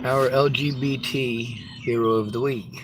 Our LGBT Hero of the Week.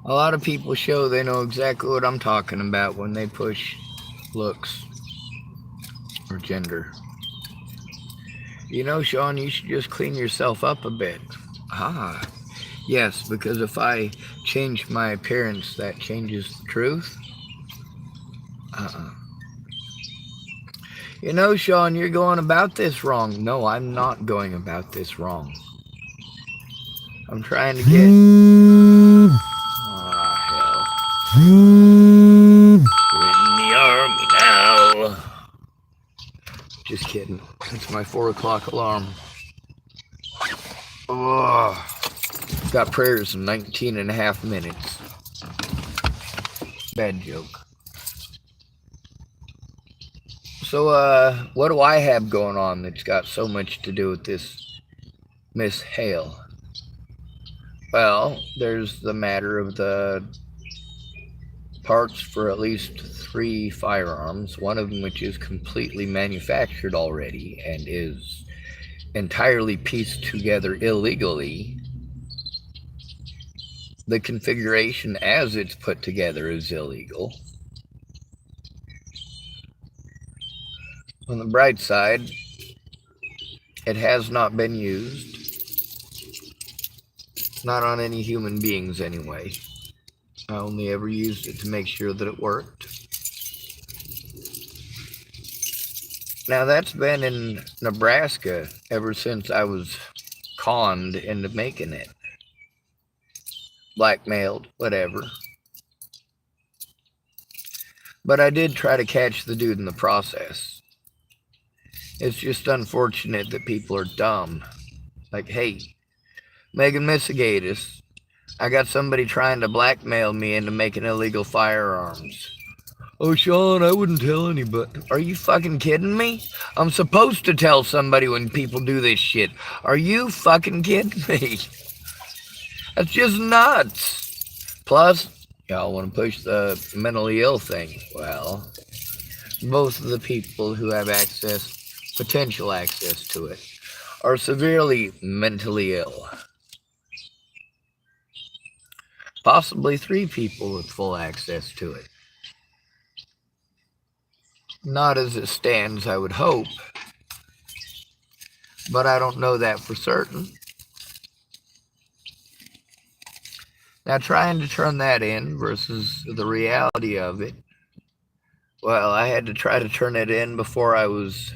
A lot of people show they know exactly what I'm talking about when they push looks or gender. You know, Sean, you should just clean yourself up a bit. Ah, yes, because if I change my appearance, that changes the truth. Uh-uh. You know, Sean, you're going about this wrong. No, I'm not going about this wrong. I'm trying to get... Ah, hell. We're in the army now. Just kidding. It's my 4 o'clock alarm. Oh, got prayers in 19 and a half minutes. Bad joke. So, what do I have going on that's got so much to do with this Miss Hale? Well, there's the matter of the parts for at least 3 firearms, one of them which is completely manufactured already and is entirely pieced together illegally. The configuration as it's put together is illegal. On the bright side, it has not been used. Not on any human beings anyway. I only ever used it to make sure that it worked. Now that's been in Nebraska ever since I was conned into making it. Blackmailed, whatever. But I did try to catch the dude in the process. It's just unfortunate that people are dumb. Like, hey, Megan Missigatis, I got somebody trying to blackmail me into making illegal firearms. Oh, Sean, I wouldn't tell anybody. Are you fucking kidding me? I'm supposed to tell somebody when people do this shit. Are you fucking kidding me? That's just nuts. Plus, y'all want to push the mentally ill thing. Well, most of the people who have potential access to it, are severely mentally ill. Possibly 3 people with full access to it. Not as it stands, I would hope. But I don't know that for certain. Now, trying to turn that in versus the reality of it, well, I had to try to turn it in before I was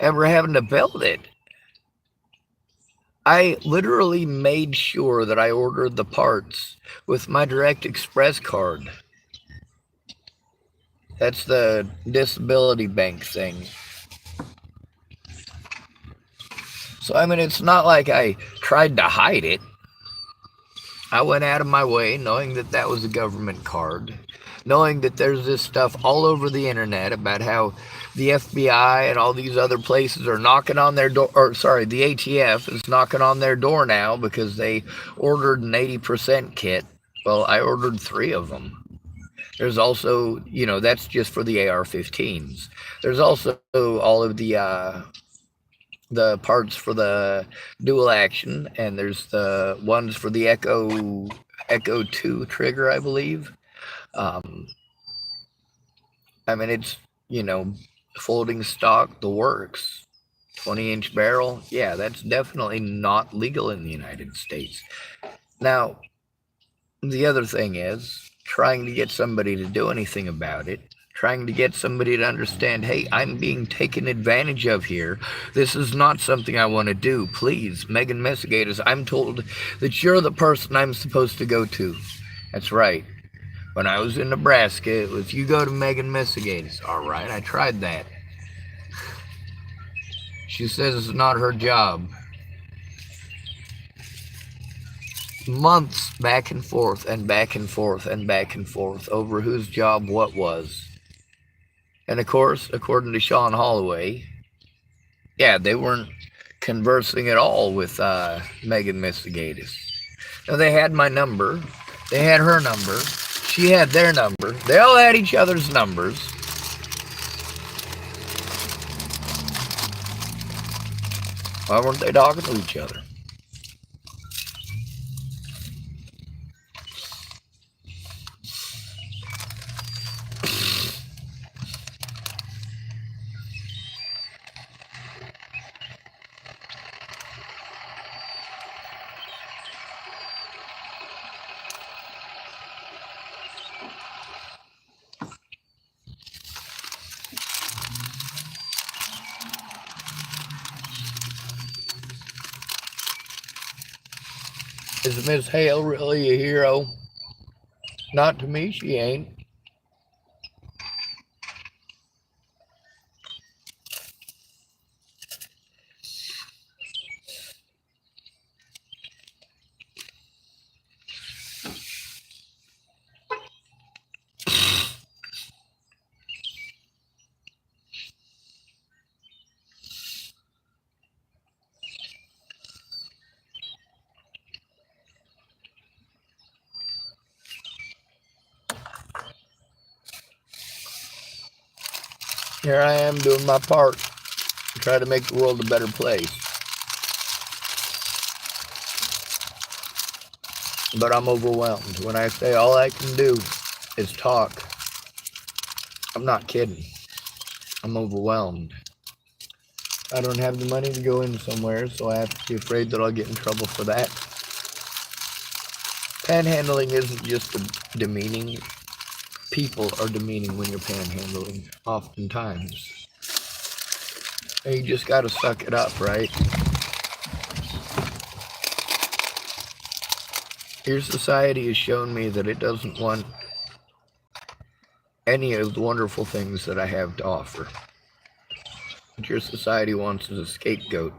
ever having to build it. I literally made sure that I ordered the parts with my Direct Express card. That's the disability bank thing. So, I mean, it's not like I tried to hide it. I went out of my way knowing that that was a government card, knowing that there's this stuff all over the internet about how the FBI and all these other places are knocking on their door, or sorry, the ATF is knocking on their door now because they ordered an 80% kit. Well, I ordered 3 of them. There's also, you know, that's just for the AR-15s. There's also all of the parts for the dual action, and there's the ones for the Echo 2 trigger, I believe. I mean, it's, you know, folding stock, the works. 20-inch barrel, yeah, that's definitely not legal in the United States. Now, the other thing is trying to get somebody to do anything about it. Trying to get somebody to understand, hey, I'm being taken advantage of here. This is not something I want to do. Please, Megan Missigatis, I'm told that you're the person I'm supposed to go to. That's right. When I was in Nebraska, it was, you go to Megan Missigatis. All right, I tried that. She says it's not her job. Months back and forth and back and forth and back and forth over whose job what was. And of course, according to Sean Holloway, yeah, they weren't conversing at all with Megan Missigatis. Now, they had my number. They had her number. She had their number. They all had each other's numbers. Why weren't they talking to each other? Is Miss Hale really a hero? Not to me, she ain't. Here I am doing my part to try to make the world a better place. But I'm overwhelmed. When I say all I can do is talk, I'm not kidding. I'm overwhelmed. I don't have the money to go in somewhere, so I have to be afraid that I'll get in trouble for that. Panhandling isn't just demeaning. People are demeaning when you're panhandling, oftentimes. And you just gotta suck it up, right? Your society has shown me that it doesn't want any of the wonderful things that I have to offer. What your society wants is a scapegoat.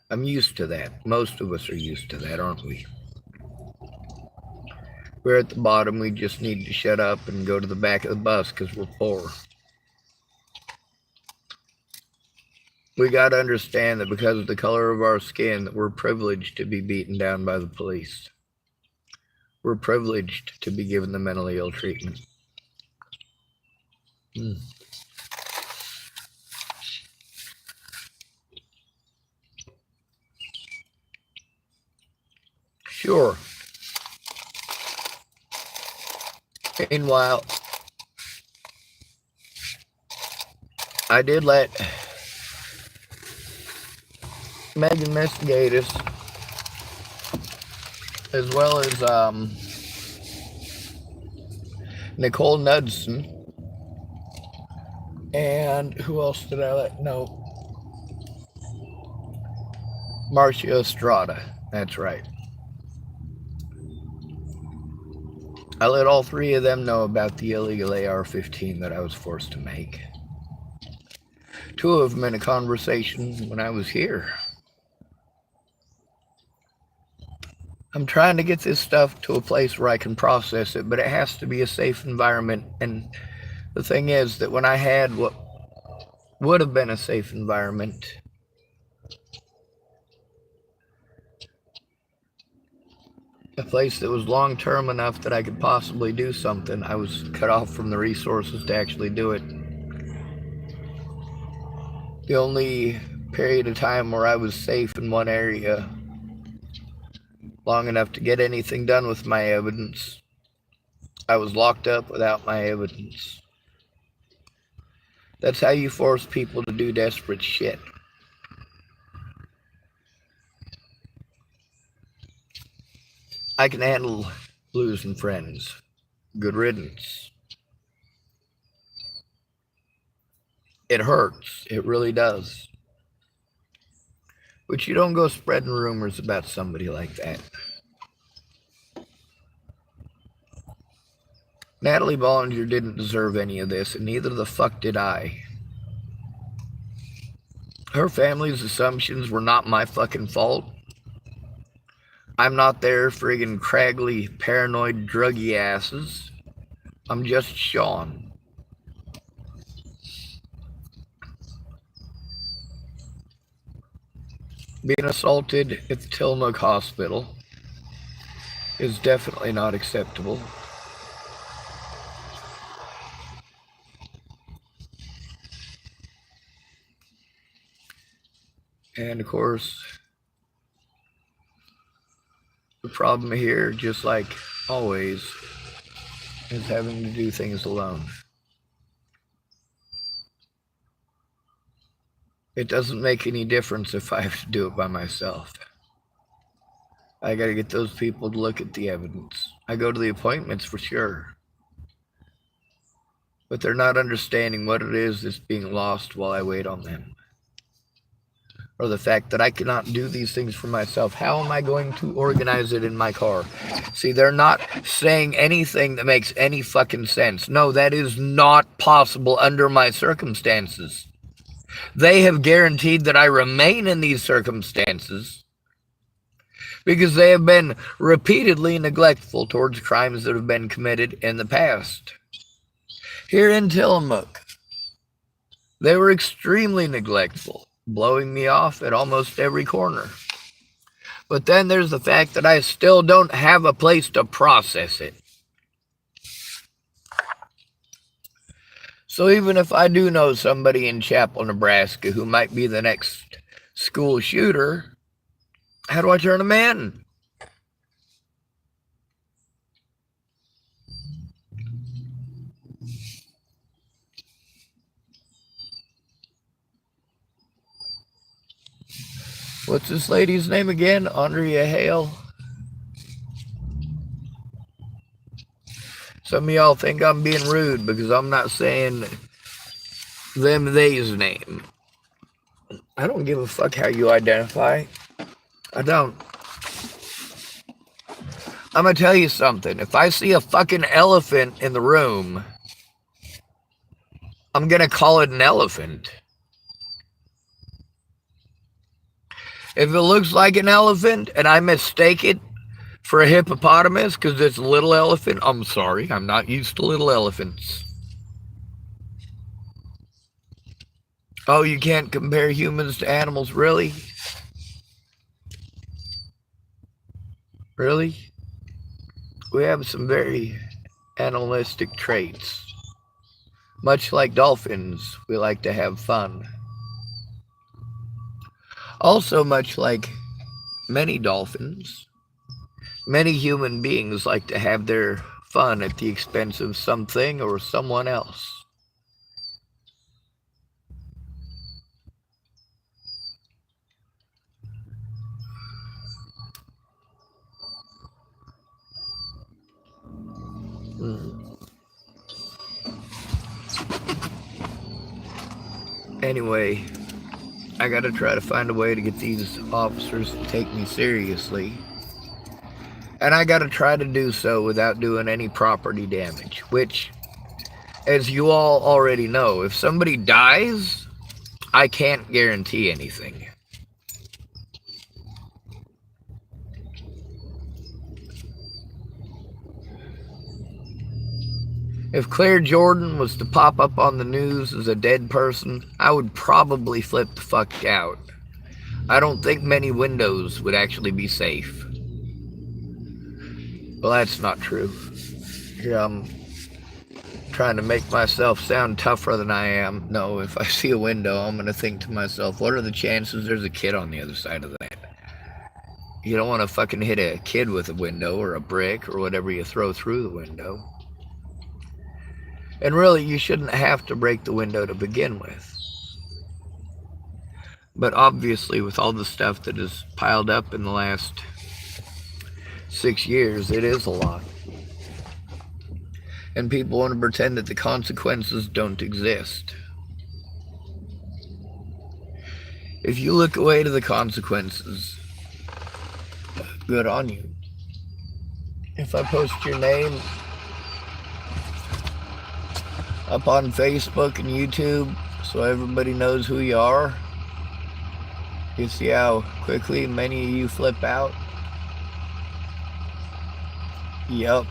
I'm used to that. Most of us are used to that, aren't we? We're at the bottom. We just need to shut up and go to the back of the bus because we're poor. We got to understand that because of the color of our skin, that we're privileged to be beaten down by the police. We're privileged to be given the mentally ill treatment. Sure. Meanwhile, I did let Megan Mistigatus, as well as Nicole Knudsen, and who else did I let? No, Marcia Estrada. That's right. I let all three of them know about the illegal AR-15 that I was forced to make. Two of them in a conversation when I was here. I'm trying to get this stuff to a place where I can process it, but it has to be a safe environment. And the thing is that when I had what would have been a safe environment, a place that was long-term enough that I could possibly do something, I was cut off from the resources to actually do it. The only period of time where I was safe in one area long enough to get anything done with my evidence, I was locked up without my evidence. That's how you force people to do desperate shit. I can handle losing friends. Good riddance. It hurts. It really does. But you don't go spreading rumors about somebody like that. Natalie Bollinger didn't deserve any of this, and neither the fuck did I. Her family's assumptions were not my fucking fault. I'm not their friggin' craggly, paranoid, druggy asses. I'm just Sean. Being assaulted at the Tillamook Hospital is definitely not acceptable. And of course, the problem here, just like always, is having to do things alone. It doesn't make any difference if I have to do it by myself. I gotta get those people to look at the evidence. I go to the appointments for sure. But they're not understanding what it is that's being lost while I wait on them. Or the fact that I cannot do these things for myself. How am I going to organize it in my car? See, they're not saying anything that makes any fucking sense. No, that is not possible under my circumstances. They have guaranteed that I remain in these circumstances because they have been repeatedly neglectful towards crimes that have been committed in the past. Here in Tillamook, they were extremely neglectful, blowing me off at almost every corner. But then there's the fact that I still don't have a place to process it. So even if I do know somebody in Chapel, Nebraska who might be the next school shooter, how do I turn them in? What's this lady's name again? Andrea Hale? Some of y'all think I'm being rude because I'm not saying them, they's name. I don't give a fuck how you identify. I don't. I'm gonna tell you something. If I see a fucking elephant in the room, I'm gonna call it an elephant. If it looks like an elephant and I mistake it for a hippopotamus because it's a little elephant, I'm sorry, I'm not used to little elephants. Oh, you can't compare humans to animals, really? Really? We have some very animalistic traits. Much like dolphins, we like to have fun. Also, much like many dolphins, many human beings like to have their fun at the expense of something or someone else. Anyway, I gotta try to find a way to get these officers to take me seriously. And I gotta try to do so without doing any property damage, which, as you all already know, if somebody dies, I can't guarantee anything. If Claire Jordan was to pop up on the news as a dead person, I would probably flip the fuck out. I don't think many windows would actually be safe. Well, that's not true. Here I'm trying to make myself sound tougher than I am. No, if I see a window, I'm going to think to myself, what are the chances there's a kid on the other side of that? You don't want to fucking hit a kid with a window or a brick or whatever you throw through the window. And really, you shouldn't have to break the window to begin with. But obviously, with all the stuff that has piled up in the last 6 years, it is a lot. And people want to pretend that the consequences don't exist. If you look away to the consequences, good on you. If I post your name up on Facebook and YouTube so everybody knows who you are, you see how quickly many of you flip out? Yep.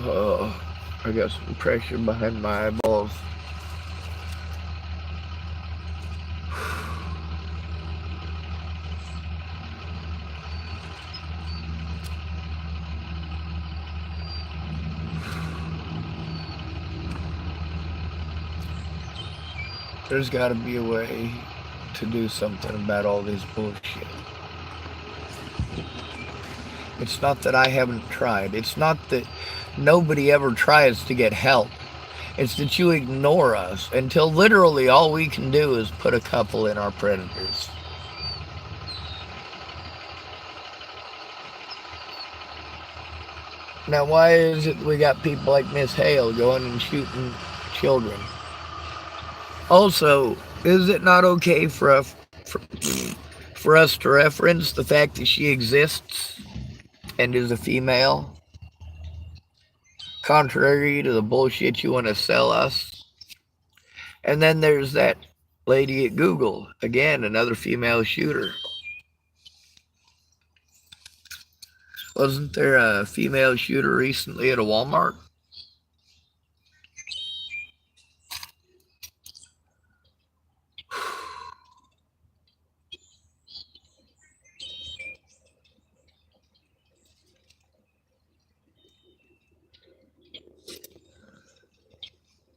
Oh, I got some pressure behind my eyeballs. There's got to be a way to do something about all this bullshit. It's not that I haven't tried. It's not that nobody ever tries to get help. It's that you ignore us until literally all we can do is put a couple in our predators. Now, why is it we got people like Miss Hale going and shooting children? Also, is it not okay for us to reference the fact that she exists and is a female, contrary to the bullshit you want to sell us? And then there's that lady at Google, again, another female shooter. Wasn't there a female shooter recently at a Walmart?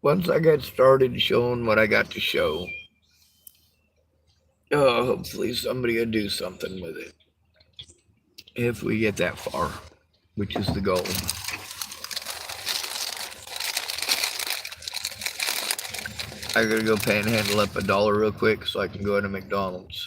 Once I got started showing what I got to show, hopefully somebody will do something with it. If we get that far, which is the goal. I gotta go panhandle up $1 real quick so I can go into McDonald's.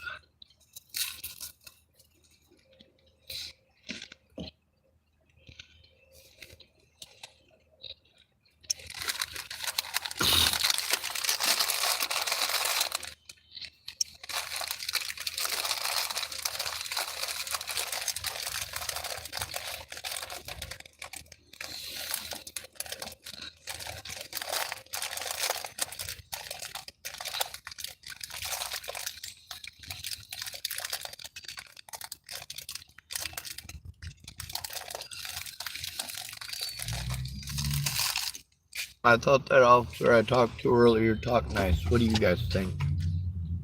I thought that officer I talked to earlier talked nice. What do you guys think?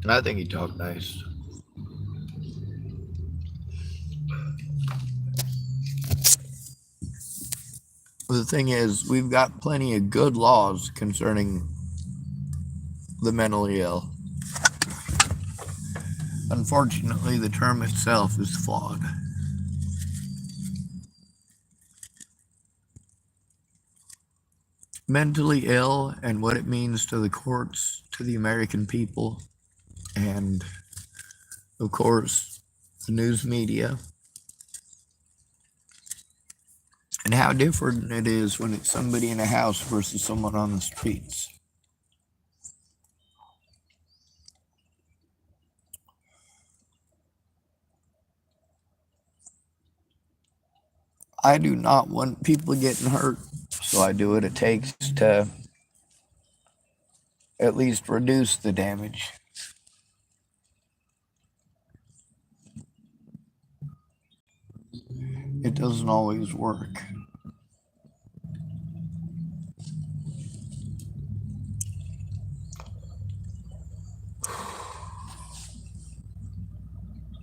I think he talked nice. The thing is, we've got plenty of good laws concerning the mentally ill. Unfortunately, the term itself is flawed. Mentally ill and what it means to the courts, to the American people, and of course, the news media, and how different it is when it's somebody in a house versus someone on the streets. I do not want people getting hurt, so I do what it takes to at least reduce the damage. It doesn't always work.